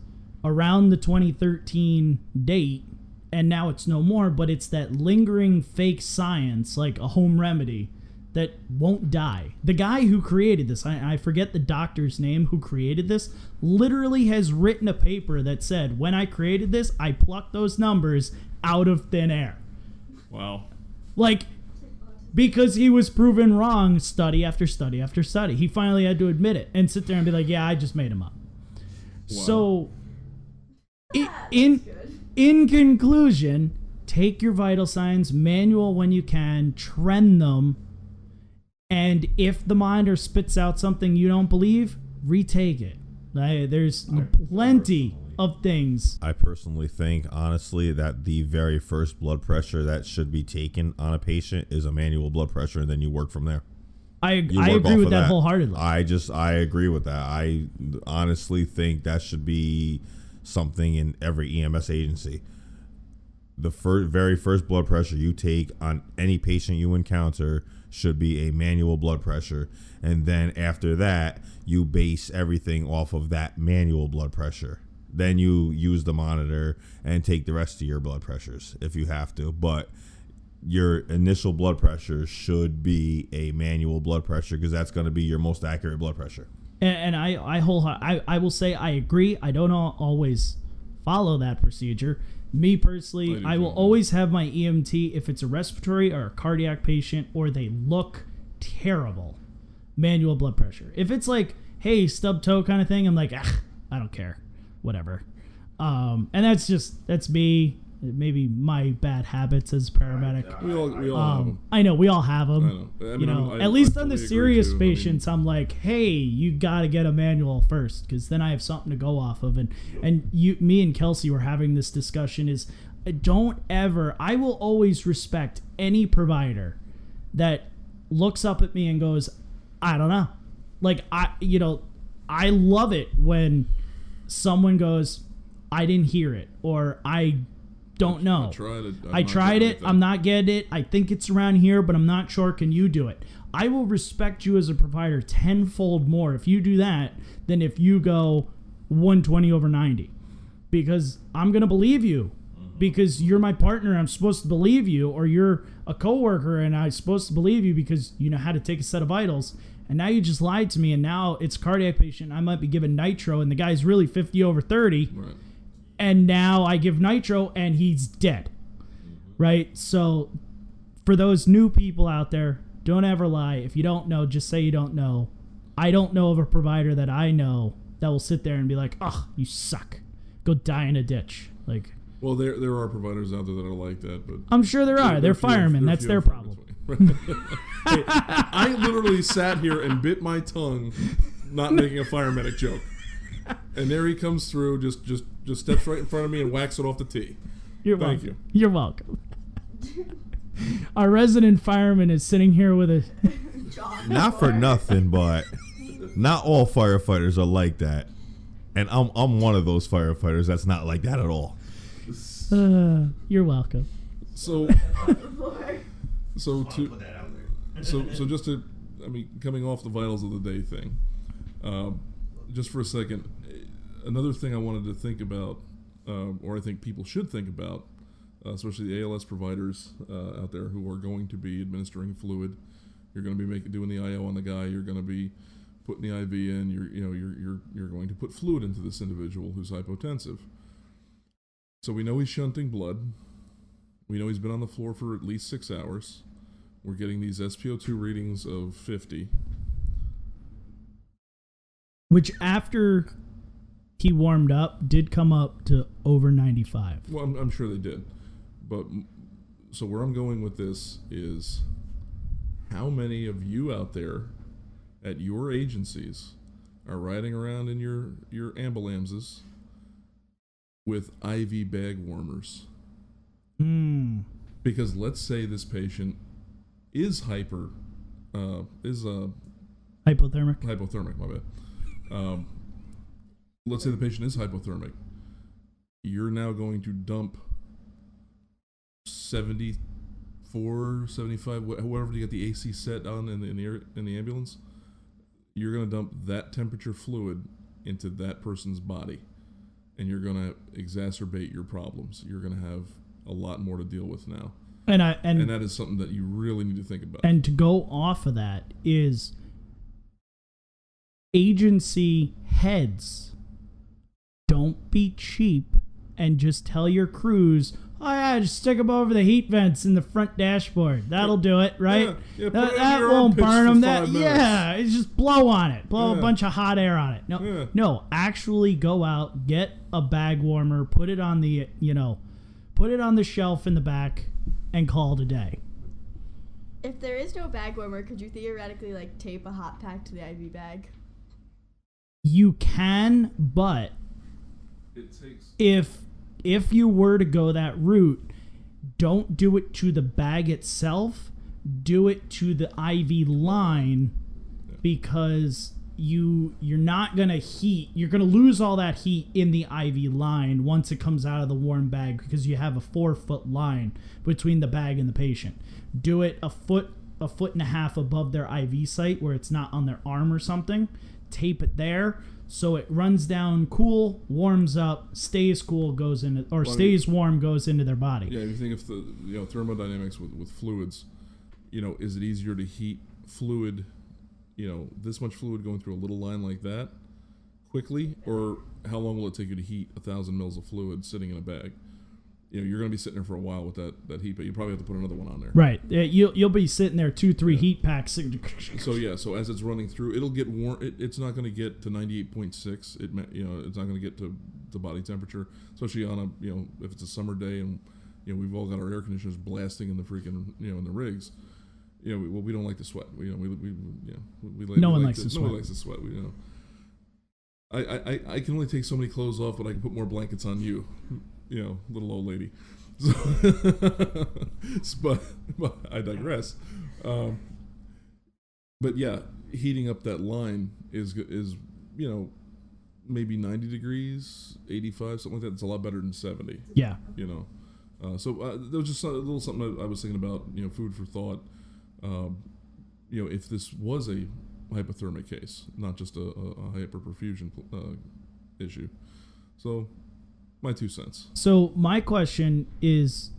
around the 2013 date, and now it's no more, but it's that lingering fake science, like a home remedy, that won't die. The guy who created this, I forget the doctor's name who created this, literally has written a paper that said, when I created this, I plucked those numbers out of thin air. Wow. Like... because he was proven wrong study after study after study. He finally had to admit it and sit there and be like, yeah, I just made him up. So, in conclusion, take your vital signs, manual when you can, trend them, and if the monitor spits out something you don't believe, retake it. There's plenty of things. I personally think, honestly, that the very first blood pressure that should be taken on a patient is a manual blood pressure, and then you work from there. I agree with that wholeheartedly. I agree with that. I honestly think that should be something in every EMS agency. The very first blood pressure you take on any patient you encounter should be a manual blood pressure, and then after that you base everything off of that manual blood pressure. Then you use the monitor and take the rest of your blood pressures if you have to, but your initial blood pressure should be a manual blood pressure because that's going to be your most accurate blood pressure. And I will say I agree. I don't always follow that procedure. Me personally, I will always have my EMT if it's a respiratory or a cardiac patient or they look terrible. Manual blood pressure. If it's like, hey, stub toe kind of thing, I'm like, I don't care. Whatever. And that's me. Maybe my bad habits as paramedic. We all have them. I know we all have them. I know. I mean, at least on the totally serious agree, too. patients, I'm like, hey, you got to get a manual first, because then I have something to go off of. And me and Kelsey were having this discussion. I will always respect any provider that looks up at me and goes, I don't know. Like I love it when someone goes, I didn't hear it, or I don't know. I tried it. I'm not getting it. I think it's around here, but I'm not sure. Can you do it? I will respect you as a provider tenfold more if you do that than if you go 120/90, because I'm going to believe you because you're my partner. I'm supposed to believe you, or you're a coworker and I'm supposed to believe you because you know how to take a set of vitals. And now you just lied to me, and now it's a cardiac patient. I might be given nitro, and the guy's really 50/30. Right. And now I give nitro, and he's dead. Right? So for those new people out there, don't ever lie. If you don't know, just say you don't know. I don't know of a provider that I know that will sit there and be like, "Oh, you suck. Go die in a ditch." Like, well, there are providers out there that are like that, but I'm sure there are. They're firemen. That's their problem. Hey, I literally sat here and bit my tongue, not making a fire medic joke. And there he comes through, just steps right in front of me and whacks it off the tee. Thank you. You're welcome. Our resident fireman is sitting here with a... Not for nothing, but not all firefighters are like that. And I'm one of those firefighters that's not like that at all. You're welcome. So just to, coming off the vitals of the day thing, just for a second, another thing I wanted to think about, or I think people should think about, especially the ALS providers out there who are going to be administering fluid. You're going to be doing the IO on the guy. You're going to be putting the IV in. You're going to put fluid into this individual who's hypotensive. So we know he's shunting blood. We know he's been on the floor for at least 6 hours. We're getting these SpO2 readings of 50. Which after he warmed up, did come up to over 95. Well, I'm sure they did. But so where I'm going with this is, how many of you out there at your agencies are riding around in your ambulances with IV bag warmers? Because let's say this patient is hypothermic. Hypothermic, my bad. Let's say the patient is hypothermic. You're now going to dump 74, 75, whatever you get the AC set on in the ambulance. You're going to dump that temperature fluid into that person's body, and you're going to exacerbate your problems. You're going to have a lot more to deal with now. And that is something that you really need to think about. And to go off of that is agency heads, don't be cheap and just tell your crews, Oh yeah, just stick them over the heat vents in the front dashboard. That'll do it, right? Yeah, put it in that your won't armpits burn for them. 5 minutes. Yeah, it's just blow on it. Blow a Yeah. bunch of hot air on it. No, Yeah. no, actually go out, get a bag warmer, put it on the shelf in the back, and call it a day. If there is no bag warmer, could you theoretically like tape a hot pack to the IV bag? You can, but It takes. if you were to go that route, don't do it to the bag itself. Do it to the IV line, because you're not gonna heat. You're gonna lose all that heat in the IV line once it comes out of the warm bag, because you have a 4-foot line between the bag and the patient. Do it a foot and a half above their IV site where it's not on their arm or something. Tape it there so it runs down cool, warms up, stays cool, goes into, or stays warm, goes into their body. Yeah, if you think of the thermodynamics with fluids, is it easier to heat fluid, this much fluid going through a little line like that quickly, or how long will it take you to heat 1,000 mils of fluid sitting in a bag? You're going to be sitting there for a while with that heat, but you probably have to put another one on there. Right. You'll be sitting there 2-3 heat packs. So as it's running through, it'll get warm. It's not going to get to 98.6. It's not going to get to body temperature, especially on a if it's a summer day and we've all got our air conditioners blasting in the freaking in the rigs. We don't like to sweat. No one likes to sweat. No one likes to sweat. I can only take so many clothes off, but I can put more blankets on you. Little old lady. But I digress. But yeah, heating up that line is maybe 90 degrees, 85, something like that. It's a lot better than 70. Yeah. So there was just a little something I was thinking about. Food for thought. If this was a hypothermic case, not just a hyperperfusion issue. So. My 2 cents. So my question is,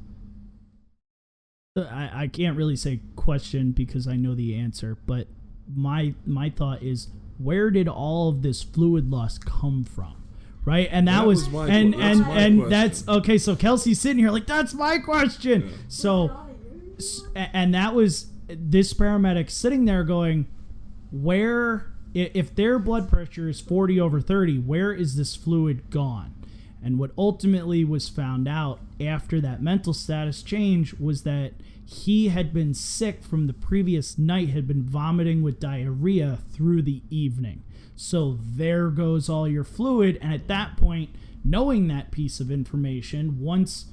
I can't really say question because I know the answer, but my thought is, where did all of this fluid loss come from? Right? And that was my and question. that's okay. So Kelsey's sitting here like, that's my question. Yeah. So and that was this paramedic sitting there going, where, if their blood pressure is 40/30, where is this fluid gone? And what ultimately was found out after that mental status change was that he had been sick from the previous night, had been vomiting with diarrhea through the evening. So there goes all your fluid. And at that point, knowing that piece of information, once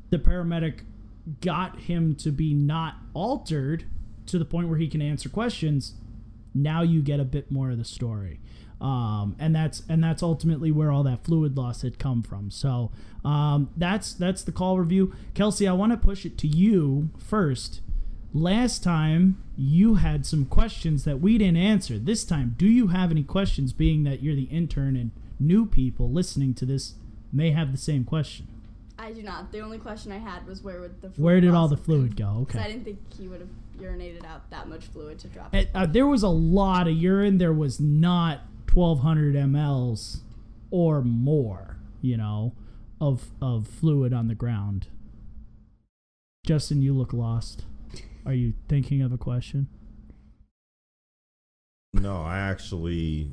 the paramedic got him to be not altered to the point where he can answer questions, now you get a bit more of the story. And that's ultimately where all that fluid loss had come from. So that's the call review. Kelsey, I want to push it to you first. Last time you had some questions that we didn't answer. This time, do you have any questions, being that you're the intern and new people listening to this may have the same question? I do not. The only question I had was where would the fluid Where did loss all the have fluid been? go? 'Cause Okay. I didn't think he would have urinated out that much fluid to drop There was a lot of urine. There was not 1,200 mLs or more, of fluid on the ground. Justin, you look lost. Are you thinking of a question? No, I actually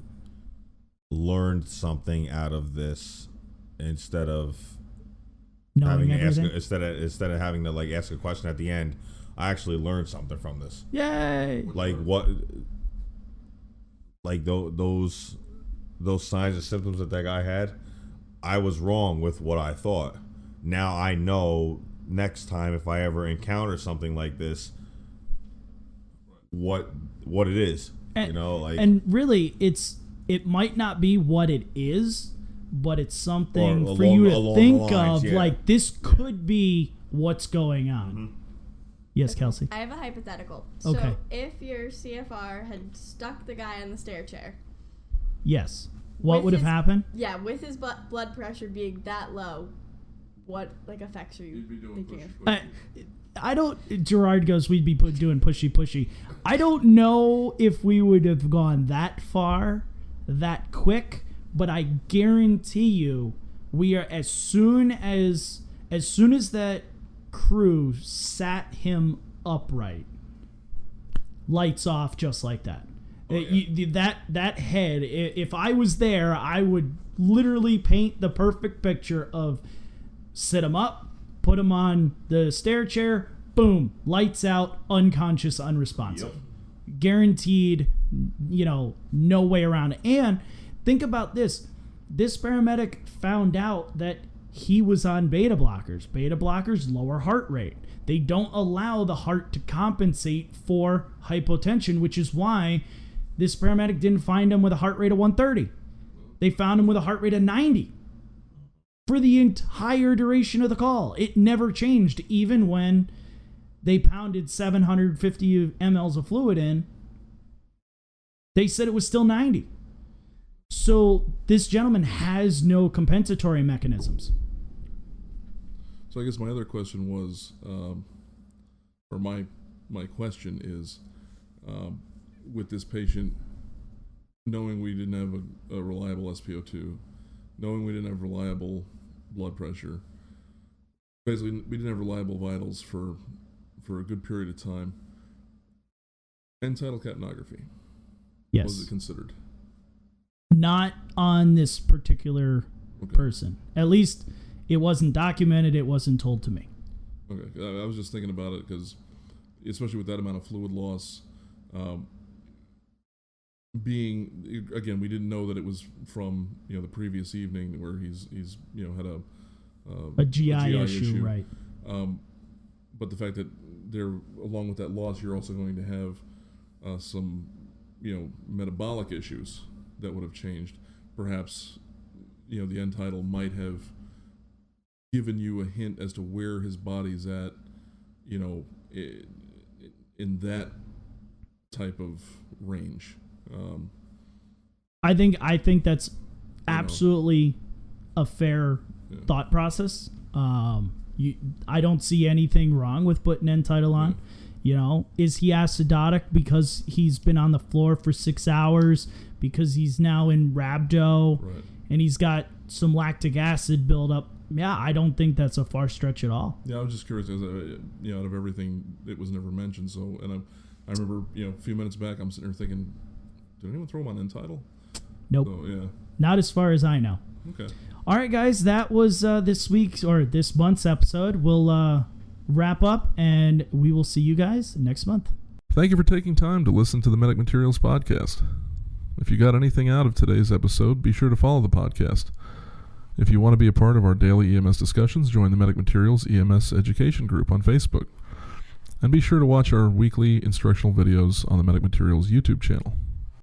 learned something out of this instead of Knowing having to everything? instead of having to ask a question at the end. I actually learned something from this. Yay! Those signs and symptoms that guy had, I was wrong with what I thought. Now I know next time if I ever encounter something like this, what it is. And really, it might not be what it is, but it's something Or for you to along think the lines, of. yeah. Like, this could be what's going on. Mm-hmm. Yes, Kelsey. I have a hypothetical. Okay. So if your CFR had stuck the guy in the stair chair, Yes. What With would have his- happened? yeah, with his blood pressure being that low, what effects are you You'd be doing thinking of? I don't. Gerard goes, we'd be doing pushy. I don't know if we would have gone that far, that quick, but I guarantee you, we are as soon as As soon as that crew sat him upright, lights off just like that. Oh, yeah. That head, if I was there, I would literally paint the perfect picture of sit him up, put him on the stair chair, boom, lights out, unconscious, unresponsive. Yep. Guaranteed, no way around it. And think about this. This paramedic found out that he was on beta blockers. Beta blockers lower heart rate. They don't allow the heart to compensate for hypotension, which is why this paramedic didn't find him with a heart rate of 130. They found him with a heart rate of 90 for the entire duration of the call. It never changed, even when they pounded 750 mLs of fluid in. They said it was still 90. So this gentleman has no compensatory mechanisms. So I guess my other question was, or my question is, with this patient, knowing we didn't have a reliable SpO2, knowing we didn't have reliable blood pressure, basically we didn't have reliable vitals for a good period of time. End-tidal capnography. Yes. Was it considered? Not on this particular person. At least it wasn't documented. It wasn't told to me. Okay. I was just thinking about it because, especially with that amount of fluid loss, we didn't know that it was from the previous evening where he's had a GI issue, right? But the fact that along with that loss, you're also going to have some metabolic issues that would have changed. Perhaps the end tidal might have given you a hint as to where his body's at, in that type of range. I think that's absolutely a fair thought process. I don't see anything wrong with putting end tidal on. Is he acidotic because he's been on the floor for 6 hours, because he's now in rhabdo, Right. and he's got some lactic acid buildup? Yeah, I don't think that's a far stretch at all. Yeah, I was just curious, because out of everything, it was never mentioned. So, and I remember, a few minutes back, I'm sitting there thinking, did anyone throw him on end tidal? Nope. So, yeah. Not as far as I know. Okay. All right, guys, that was this week's or this month's episode. We'll wrap up, and we will see you guys next month. Thank you for taking time to listen to the Medic Materials podcast. If you got anything out of today's episode, be sure to follow the podcast. If you want to be a part of our daily EMS discussions, join the Medic Materials EMS Education Group on Facebook. And be sure to watch our weekly instructional videos on the Medic Materials YouTube channel.